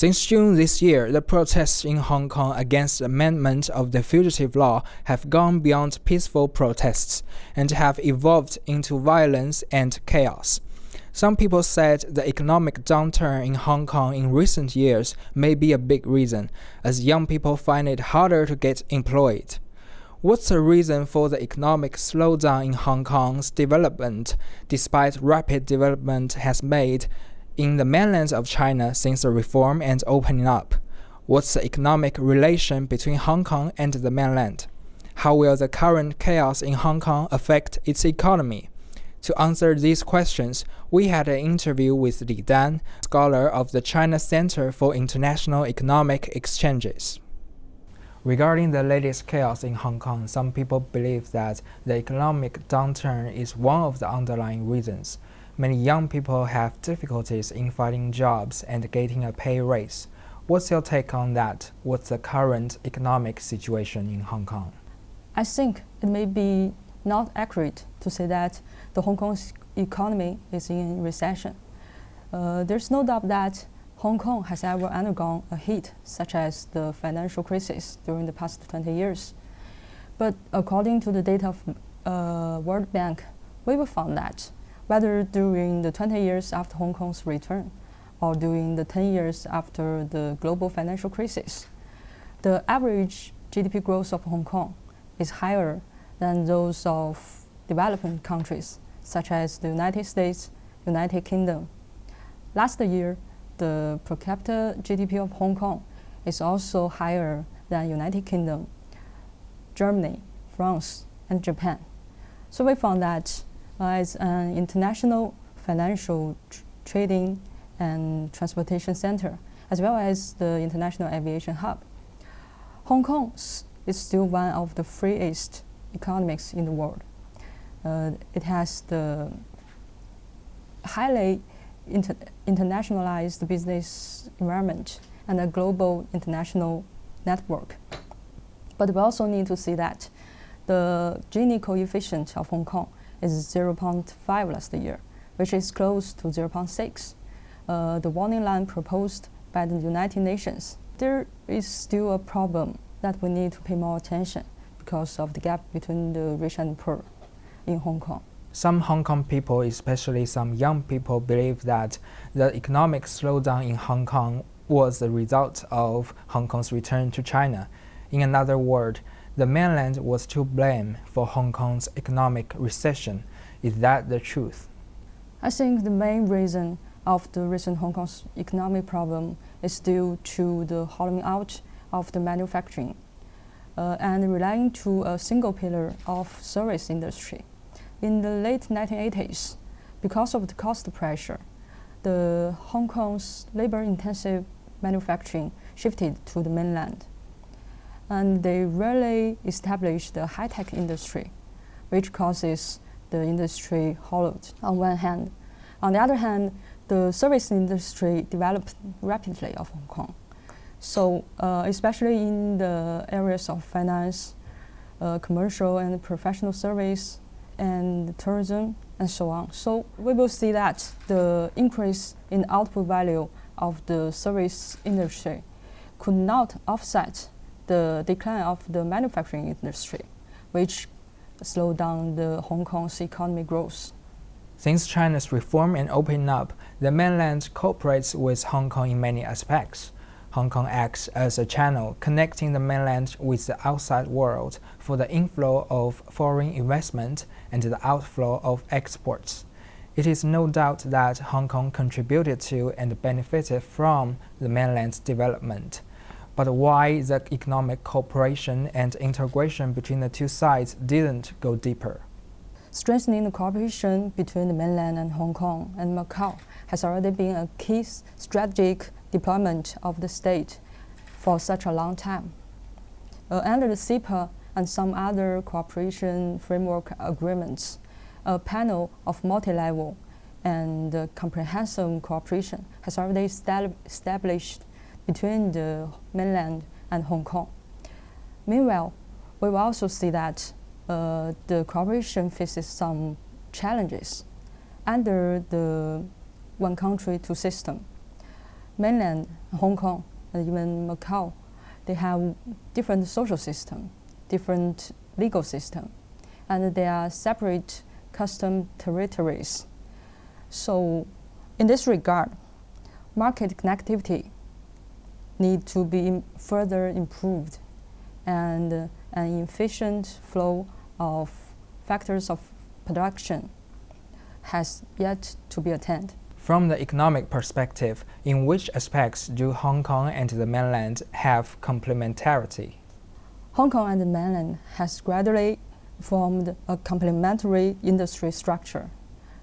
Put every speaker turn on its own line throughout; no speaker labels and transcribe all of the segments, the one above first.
Since June this year, the protests in Hong Kong against the amendment of the fugitive law have gone beyond peaceful protests and have evolved into violence and chaos. Some people said the economic downturn in Hong Kong in recent years may be a big reason, as young people find it harder to get employed. What's the reason for the economic slowdown in Hong Kong's development, despite rapid development has made in the mainland of China since the reform and opening up? What's the economic relation between Hong Kong and the mainland? How will the current chaos in Hong Kong affect its economy? To answer these questions, we had an interview with Li Dan, scholar of the China Center for International Economic Exchanges. Regarding the latest chaos in Hong Kong, some people believe that the economic downturn is one of the underlying reasons. Many young people have difficulties in finding jobs and getting a pay raise. What's your take on that? What's the current economic situation in Hong Kong?
I think it may be not accurate to say that the Hong Kong's economy is in recession. There's no doubt that Hong Kong has ever undergone a hit, such as the financial crisis during the past 20 years. But according to the data of World Bank, we found that whether during the 20 years after Hong Kong's return or during the 10 years after the global financial crisis, the average GDP growth of Hong Kong is higher than those of developing countries such as the United States, United Kingdom. Last year, the per capita GDP of Hong Kong is also higher than United Kingdom, Germany, France, and Japan. So we found that as an international financial trading and transportation center, as well as the international aviation hub, Hong Kong is still one of the freest economies in the world. It has the highly internationalized business environment and a global international network. But we also need to see that the Gini coefficient of Hong Kong is 0.5 last year, which is close to 0.6. The warning line proposed by the United Nations. There is still a problem that we need to pay more attention because of the gap between the rich and poor in Hong Kong.
Some Hong Kong people, especially some young people, believe that the economic slowdown in Hong Kong was the result of Hong Kong's return to China. In another word, the mainland was to blame for Hong Kong's economic recession. Is that the truth?
I think the main reason of the recent Hong Kong's economic problem is due to the hollowing out of the manufacturing and relying to a single pillar of service industry. In the late 1980s, because of the cost pressure, the Hong Kong's labor-intensive manufacturing shifted to the mainland. And they rarely established the high-tech industry, which causes the industry hollowed on one hand. On the other hand, the service industry developed rapidly of Hong Kong. So especially in the areas of finance, commercial and professional service, and tourism, and so on. So we will see that the increase in output value of the service industry could not offset the decline of the manufacturing industry, which slowed down the Hong Kong's economic growth.
Since China's reform and opening up, the mainland cooperates with Hong Kong in many aspects. Hong Kong acts as a channel connecting the mainland with the outside world for the inflow of foreign investment and the outflow of exports. It is no doubt that Hong Kong contributed to and benefited from the mainland's development. But why the economic cooperation and integration between the two sides didn't go deeper?
Strengthening the cooperation between the mainland and Hong Kong and Macau has already been a key strategic deployment of the state for such a long time. Under the CEPA and some other cooperation framework agreements, a panel of multi-level and comprehensive cooperation has already established between the mainland and Hong Kong. Meanwhile, we will also see that the cooperation faces some challenges under the one country, two system. mainland Hong Kong and even Macau, they have different social system, different legal system, and they are separate custom territories. So in this regard, market connectivity need to be further improved, and an efficient flow of factors of production has yet to be attained.
From the economic perspective, in which aspects do Hong Kong and the mainland have complementarity?
Hong Kong and the mainland has gradually formed a complementary industry structure.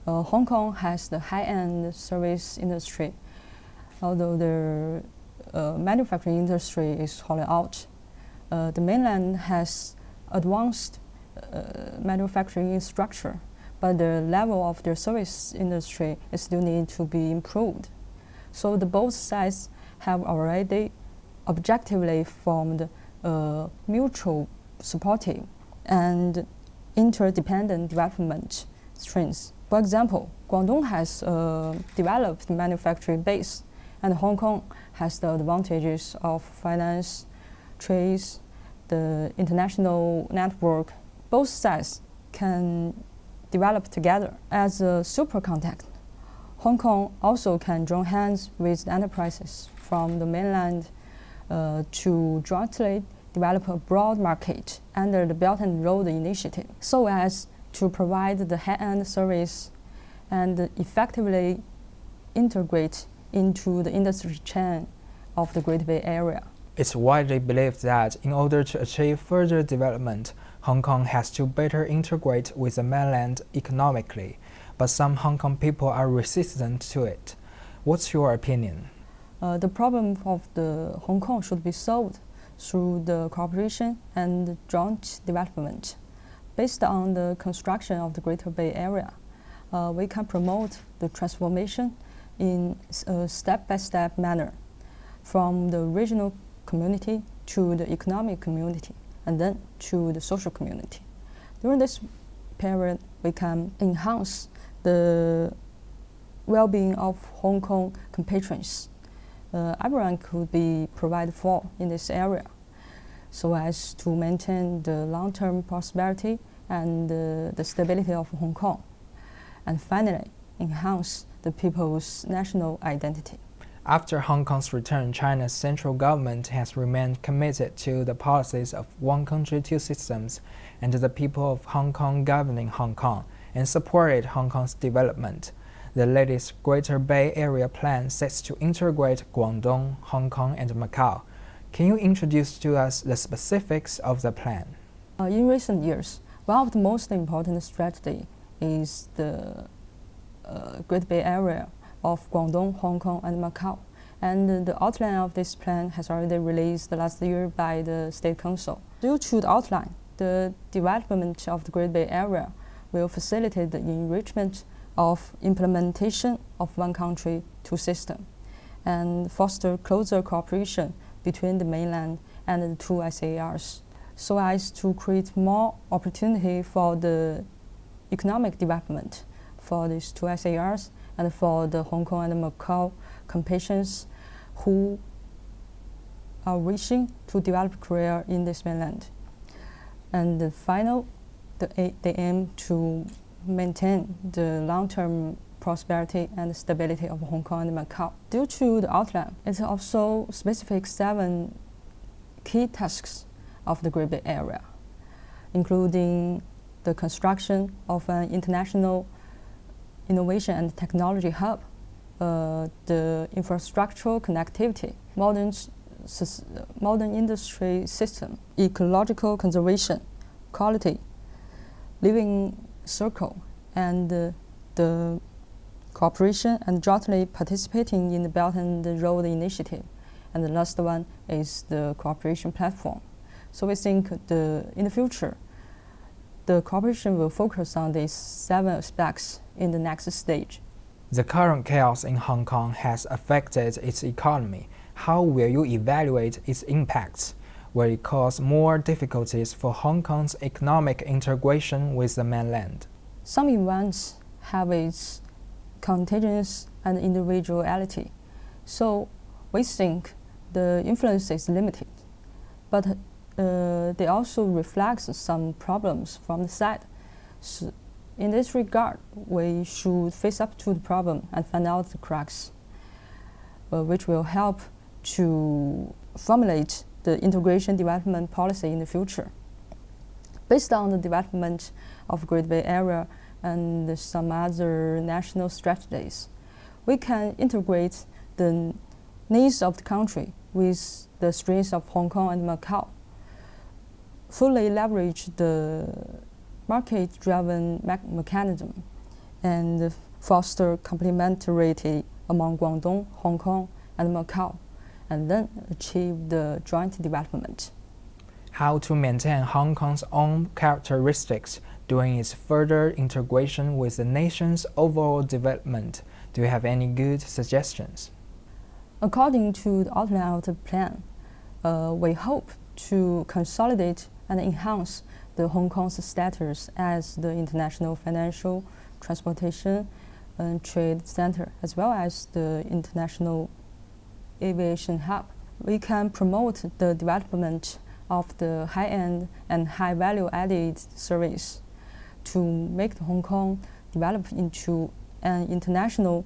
Hong Kong has the high-end service industry, although the manufacturing industry is hollowed out. The mainland has advanced manufacturing structure, but the level of their service industry is still need to be improved. So the both sides have already objectively formed mutual supportive and interdependent development strengths. For example, Guangdong has a developed manufacturing base, and Hong Kong has the advantages of finance, trade, the international network. Both sides can develop together. As a super contact, Hong Kong also can join hands with enterprises from the mainland to jointly develop a broad market under the Belt and Road Initiative, so as to provide the high-end service and effectively integrate into the industry chain of the Great Bay Area.
It's widely believed that in order to achieve further development, Hong Kong has to better integrate with the mainland economically, but some Hong Kong people are resistant to it. What's your opinion?
The problem of the Hong Kong should be solved through the cooperation and joint development. Based on the construction of the Greater Bay Area, we can promote the transformation in a step-by-step manner from the regional community to the economic community and then to the social community. During this period, we can enhance the well-being of Hong Kong compatriots. Everyone could be provided for in this area so as to maintain the long-term prosperity and the stability of Hong Kong, and finally enhance the people's national identity.
After Hong Kong's return, China's central government has remained committed to the policies of one country, two systems, and the people of Hong Kong governing Hong Kong, and supported Hong Kong's development. The latest Greater Bay Area plan sets to integrate Guangdong, Hong Kong, and Macau. Can you introduce to us the specifics of the plan?
In recent years, one of the most important strategies is the Great Bay Area of Guangdong, Hong Kong, and Macau. And the outline of this plan has already released last year by the State Council. Due to the outline, the development of the Great Bay Area will facilitate the enrichment of implementation of one country, two systems, and foster closer cooperation between the mainland and the two SARs, so as to create more opportunity for the economic development for these two SARs and for the Hong Kong and Macau compatriots who are wishing to develop career in this mainland. And the final, they aim to maintain the long-term prosperity and stability of Hong Kong and Macau. Due to the outline, it also specifies 7 key tasks of the Great Bay Area, including the construction of an international innovation and technology hub, the infrastructural connectivity, modern industry system, ecological conservation, quality, living circle, and the cooperation and jointly participating in the Belt and Road Initiative. And the last one is the cooperation platform. So we think in the future, the cooperation will focus on these 7 aspects in the next stage.
The current chaos in Hong Kong has affected its economy. How will you evaluate its impacts? Will it cause more difficulties for Hong Kong's economic integration with the mainland?
Some events have its contagious and individuality. So we think the influence is limited, but they also reflect some problems from the side. So in this regard, we should face up to the problem and find out the cracks, which will help to formulate the integration development policy in the future. Based on the development of Great Bay Area and some other national strategies, we can integrate the needs of the country with the strengths of Hong Kong and Macau, fully leverage the market-driven mechanism, and foster complementarity among Guangdong, Hong Kong, and Macau, and then achieve the joint development.
How to maintain Hong Kong's own characteristics during its further integration with the nation's overall development? Do you have any good suggestions?
According to the outline of the plan, we hope to consolidate and enhance the Hong Kong's status as the international financial, transportation, and trade center, as well as the international aviation hub. We can promote the development of the high-end and high-value-added service to make Hong Kong develop into an international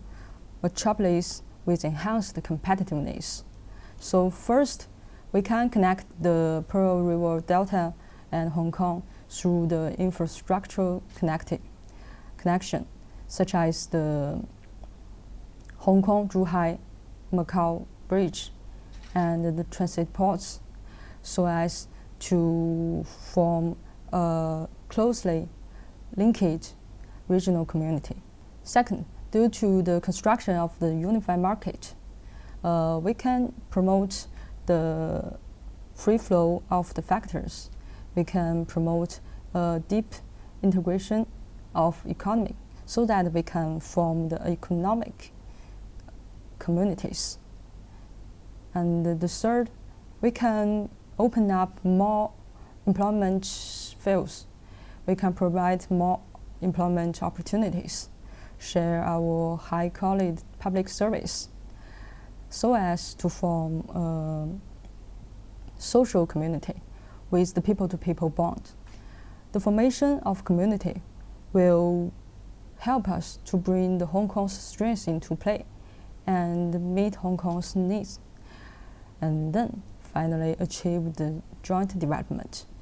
metropolis with enhanced competitiveness. So first, we can connect the Pearl River Delta and Hong Kong through the infrastructural connection, such as the Hong Kong-Zhuhai-Macau Bridge and the transit ports, so as to form a closely linked regional community. Second, due to the construction of the unified market, we can promote the free flow of the factors. We can promote a deep integration of economy so that we can form the economic communities. And the third, we can open up more employment fields. We can provide more employment opportunities, share our high-quality public service, so as to form a social community with the people-to-people bond. The formation of community will help us to bring the Hong Kong's strengths into play and meet Hong Kong's needs, and then finally achieve the joint development.